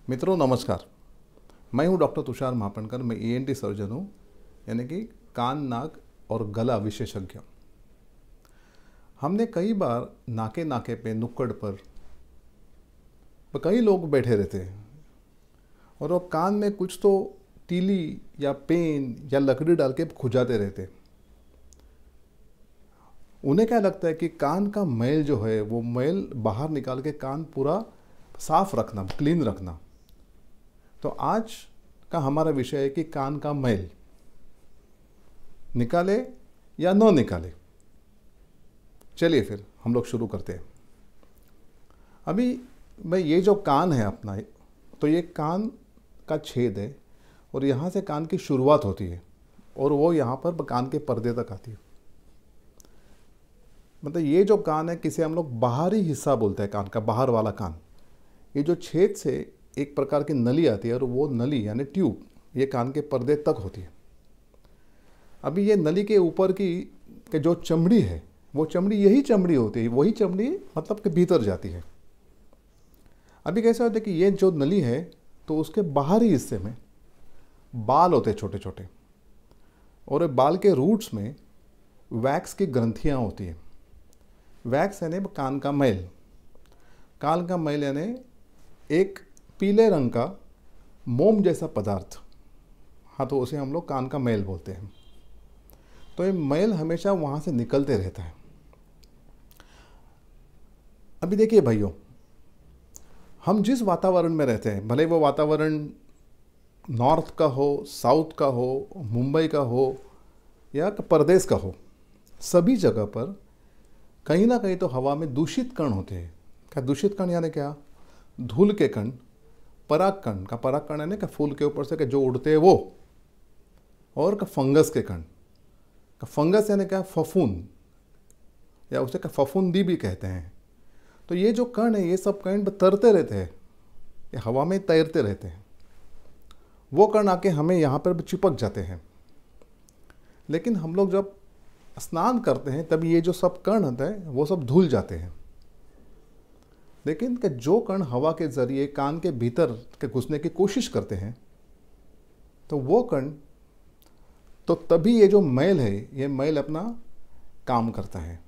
मित्रों नमस्कार। मैं हूं डॉक्टर तुषार महापणकर। मैं ईएनटी सर्जन हूं, यानी कि कान नाक और गला विशेषज्ञ। हमने कई बार नाके नाके पे नुक्कड़ पर कई लोग बैठे रहते हैं और वो कान में कुछ तो तीली या पेन या लकड़ी डाल के खुजाते रहते। उन्हें क्या लगता है कि कान का मैल जो है वो मैल बाहर निकाल के कान पूरा साफ रखना, क्लीन रखना। तो आज का हमारा विषय है कि कान का मैल निकाले या न निकाले। चलिए फिर हम लोग शुरू करते हैं। अभी भाई ये जो कान है अपना, तो ये कान का छेद है और यहाँ से कान की शुरुआत होती है और वो यहाँ पर कान के पर्दे तक आती है। मतलब ये जो कान है, किसे हम लोग बाहरी हिस्सा बोलते हैं कान का, बाहर वाला कान। ये जो छेद से एक प्रकार की नली आती है और वो नली यानी ट्यूब ये कान के पर्दे तक होती है। अभी ये नली के ऊपर की जो चमड़ी है, वो चमड़ी यही चमड़ी होती है, वही चमड़ी मतलब के भीतर जाती है। अभी कैसा होता है कि ये जो नली है तो उसके बाहरी हिस्से में बाल होते हैं छोटे छोटे, और बाल के रूट्स में वैक्स की ग्रंथियाँ होती हैं। वैक्स यानी कान का मैल। कान का मैल यानी एक पीले रंग का मोम जैसा पदार्थ, हाँ, तो उसे हम लोग कान का मैल बोलते हैं। तो ये मैल हमेशा वहाँ से निकलते रहता है। अभी देखिए भाइयों, हम जिस वातावरण में रहते हैं, भले वो वातावरण नॉर्थ का हो, साउथ का हो, मुंबई का हो या प्रदेश का हो, सभी जगह पर कहीं ना कहीं तो हवा में दूषित कण होते हैं। क्या दूषित कण यानी क्या? धूल के कण, परागकण का, परागकण यानी कि फूल के ऊपर से जो उड़ते हैं वो, और का फंगस के कण का, फंगस यानी क्या? फफूंद, या उसे का फफूंदी भी कहते हैं। तो ये जो कण है, ये सब कण तैरते रहते हैं, ये हवा में तैरते रहते हैं। वो कण आके हमें यहाँ पर चिपक जाते हैं। लेकिन हम लोग जब स्नान करते हैं तब ये जो सब कण होता है वो सब धुल जाते हैं। लेकिन कि जो कण हवा के ज़रिए कान के भीतर के घुसने की कोशिश करते हैं, तो वो कण, तो तभी ये जो मैल है, ये मैल अपना काम करता है।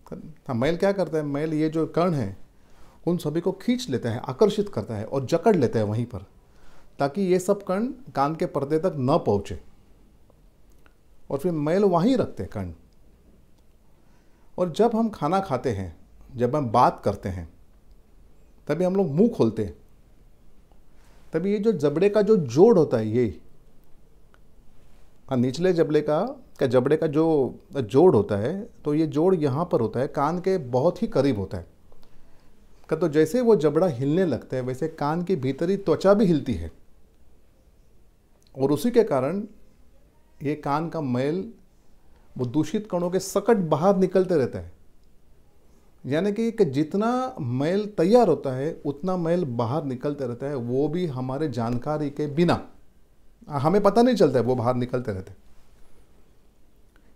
हाँ, मैल क्या करता है? मैल ये जो कण है उन सभी को खींच लेता है, आकर्षित करता है और जकड़ लेता है वहीं पर, ताकि ये सब कण कान के पर्दे तक न पहुँचे, और फिर मैल वहीं रखते हैं कण। और जब हम खाना खाते हैं, जब हम बात करते हैं, तभी हम लोग मुंह खोलते हैं, तभी ये जो जबड़े का जो जोड़ होता है, ये निचले जबड़े का जबड़े का जो जोड़ होता है, तो ये जोड़ यहाँ पर होता है, कान के बहुत ही करीब होता है। तो जैसे वो जबड़ा हिलने लगता है वैसे कान की भीतरी त्वचा भी हिलती है, और उसी के कारण ये कान का मैल वो दूषित कणों के सकट बाहर निकलते रहता है। यानी कि जितना मैल तैयार होता है उतना मैल बाहर निकलते रहता है, वो भी हमारे जानकारी के बिना। हमें पता नहीं चलता है, वो बाहर निकलते रहते हैं।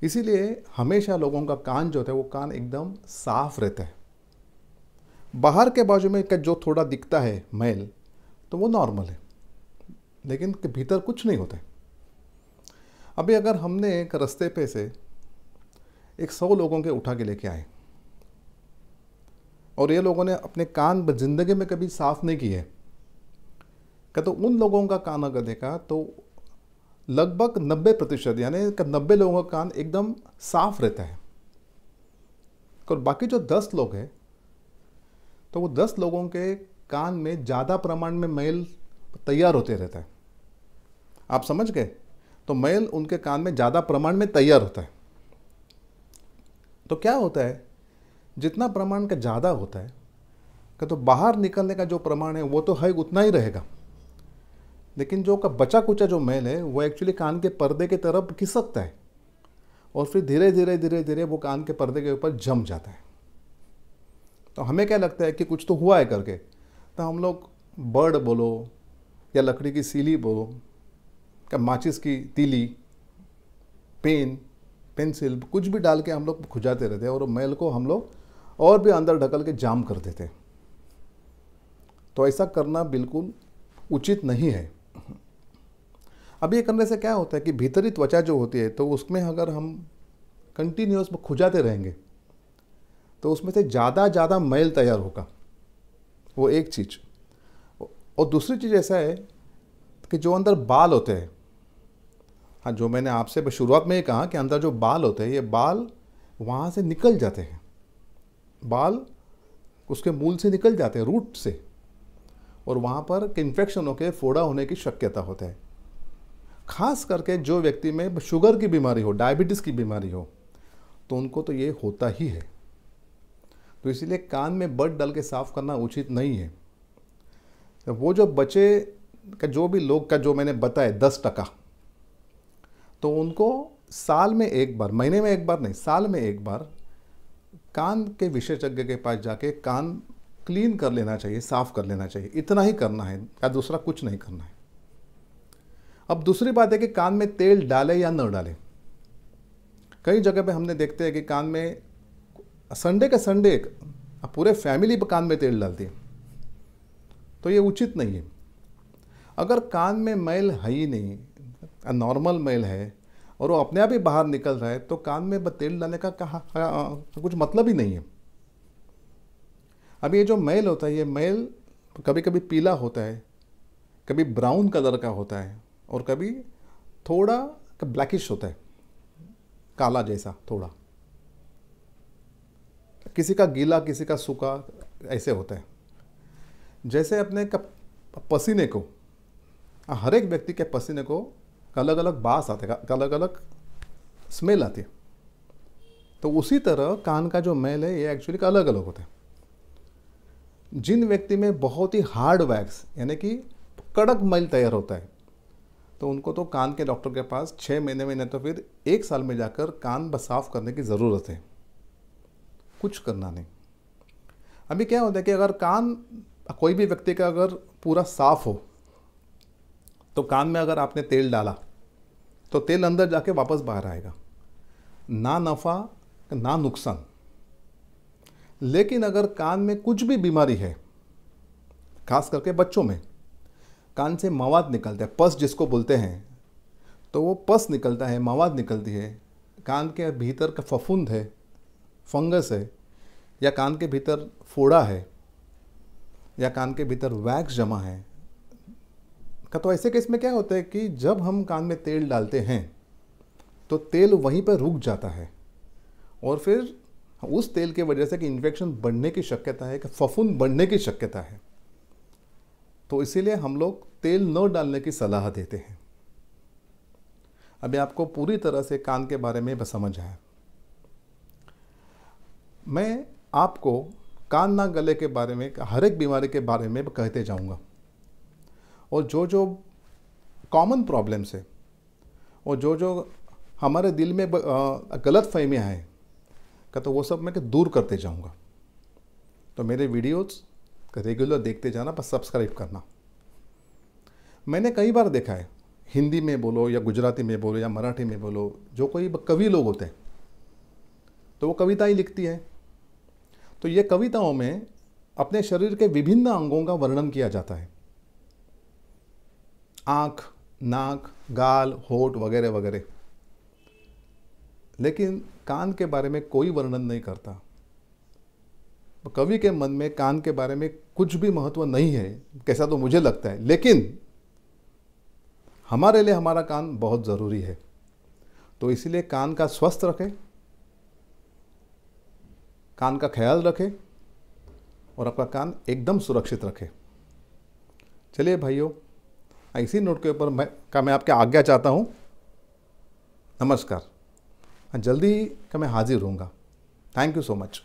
इसीलिए हमेशा लोगों का कान जो होता है वो कान एकदम साफ रहता है। बाहर के बाजू में जो थोड़ा दिखता है मैल, तो वो नॉर्मल है, लेकिन भीतर कुछ नहीं होता है। अभी अगर हमने एक रास्ते पे से 100 लोगों के उठा के लेके आए, और ये लोगों ने अपने कान जिंदगी में कभी साफ नहीं किए, तो उन लोगों का कान अगर देखा तो लगभग 90% यानी 90 लोगों का कान एकदम साफ रहता है। और बाकी जो 10 लोग हैं, तो वो 10 लोगों के कान में ज़्यादा प्रमाण में मैल तैयार होते रहता है। आप समझ गए? तो मैल उनके कान में ज़्यादा प्रमाण में तैयार होता है। तो क्या होता है, जितना प्रमाण का ज़्यादा होता है तो बाहर निकलने का जो प्रमाण है वो तो है उतना ही रहेगा, लेकिन जो का बचा कुचा जो मैल है वो एक्चुअली कान के पर्दे की तरफ खिसकता है, और फिर धीरे धीरे धीरे धीरे वो कान के पर्दे के ऊपर जम जाता है। तो हमें क्या लगता है कि कुछ तो हुआ है करके, तो हम लोग बर्ड बोलो या लकड़ी की सीली बोलो, या माचिस की तीली, पेन, पेंसिल, कुछ भी डाल के हम लोग खुजाते रहते हैं, और मैल को हम लोग और भी अंदर ढकल के जाम कर देते हैं। तो ऐसा करना बिल्कुल उचित नहीं है। अब ये करने से क्या होता है कि भीतरी त्वचा जो होती है तो उसमें अगर हम कंटिन्यूस खुजाते रहेंगे तो उसमें से ज़्यादा मैल तैयार होगा, वो एक चीज़। और दूसरी चीज़ ऐसा है कि जो अंदर बाल होते हैं, हाँ, जो मैंने आपसे शुरुआत में ही कहा कि अंदर जो बाल होते हैं, ये बाल वहाँ से निकल जाते हैं, बाल उसके मूल से निकल जाते हैं, रूट से, और वहाँ पर इन्फेक्शन होकर फोड़ा होने की शक्यता होता है। खास करके जो व्यक्ति में शुगर की बीमारी हो, डायबिटीज़ की बीमारी हो, तो उनको तो ये होता ही है। तो इसीलिए कान में बड डाल के साफ़ करना उचित नहीं है। तो वो जो बचे का जो भी लोग का जो मैंने बताया 10%, तो उनको साल में एक बार, महीने में एक बार नहीं, साल में एक बार कान के विशेषज्ञ के पास जाके कान क्लीन कर लेना चाहिए, साफ़ कर लेना चाहिए। इतना ही करना है, या दूसरा कुछ नहीं करना है। अब दूसरी बात है कि कान में तेल डाले या न डाले। कई जगह पे हमने देखते हैं कि कान में संडे के संडे पूरे फैमिली पर कान में तेल डालती है, तो ये उचित नहीं है। अगर कान में मैल है ही नहीं, नॉर्मल मैल है और वो अपने आप ही बाहर निकल रहा है, तो कान में तेल डालने का कुछ मतलब ही नहीं है। अब ये जो मैल होता है, ये मैल कभी कभी पीला होता है, कभी ब्राउन कलर का होता है, और कभी थोड़ा ब्लैकिश होता है, काला जैसा थोड़ा, किसी का गीला किसी का सूखा ऐसे होता है। जैसे अपने पसीने को, हर एक व्यक्ति के पसीने को अलग अलग बास आते हैं, अलग अलग स्मेल आती है, तो उसी तरह कान का जो मैल है ये एक्चुअली अलग अलग होता है। जिन व्यक्ति में बहुत ही हार्ड वैक्स यानी कि कड़क मैल तैयार होता है, तो उनको तो कान के डॉक्टर के पास 6 महीने में नहीं तो फिर 1 साल में जाकर कान साफ करने की ज़रूरत है, कुछ करना नहीं। अभी क्या होता है कि अगर कान कोई भी व्यक्ति का अगर पूरा साफ हो, तो कान में अगर आपने तेल डाला तो तेल अंदर जाके वापस बाहर आएगा, ना नफ़ा ना नुकसान। लेकिन अगर कान में कुछ भी बीमारी है, खास करके बच्चों में कान से मवाद निकलता है, पस जिसको बोलते हैं, तो वो पस निकलता है, मवाद निकलती है, कान के भीतर का फफूंद है, फंगस है, या कान के भीतर फोड़ा है, या कान के भीतर वैक्स जमा है का, तो ऐसे केस में क्या होता है कि जब हम कान में तेल डालते हैं तो तेल वहीं पर रुक जाता है, और फिर उस तेल की वजह से कि इन्फेक्शन बढ़ने की शक्यता है, कि फफूंद बढ़ने की शक्यता है। तो इसीलिए हम लोग तेल न डालने की सलाह देते हैं। अभी आपको पूरी तरह से कान के बारे में समझ आया। मैं आपको कान नाक गले के बारे में, हर एक बीमारी के बारे में कहते जाऊंगा, और जो जो कॉमन प्रॉब्लम्स है और जो जो हमारे दिल में गलत फहमियाँ हैं का, तो वो सब मैं दूर करते जाऊंगा। तो मेरे वीडियोस रेगुलर देखते जाना, बस सब्सक्राइब करना। मैंने कई बार देखा है, हिंदी में बोलो या गुजराती में बोलो या मराठी में बोलो, जो कोई कवि लोग होते हैं तो वो कविताएं लिखती है, तो ये कविताओं में अपने शरीर के विभिन्न अंगों का वर्णन किया जाता है, आँख, नाक, गाल, होठ वगैरह वगैरह, लेकिन कान के बारे में कोई वर्णन नहीं करता। कवि के मन में कान के बारे में कुछ भी महत्व नहीं है, कैसा तो मुझे लगता है, लेकिन हमारे लिए हमारा कान बहुत ज़रूरी है। तो इसलिए कान का स्वस्थ रखें, कान का ख्याल रखें, और आपका कान एकदम सुरक्षित रखें। चलिए भाइयों, इसी नोट के ऊपर मैं आपके आज्ञा चाहता हूँ। नमस्कार। जल्दी का मैं हाजिर होऊंगा। Thank you so much.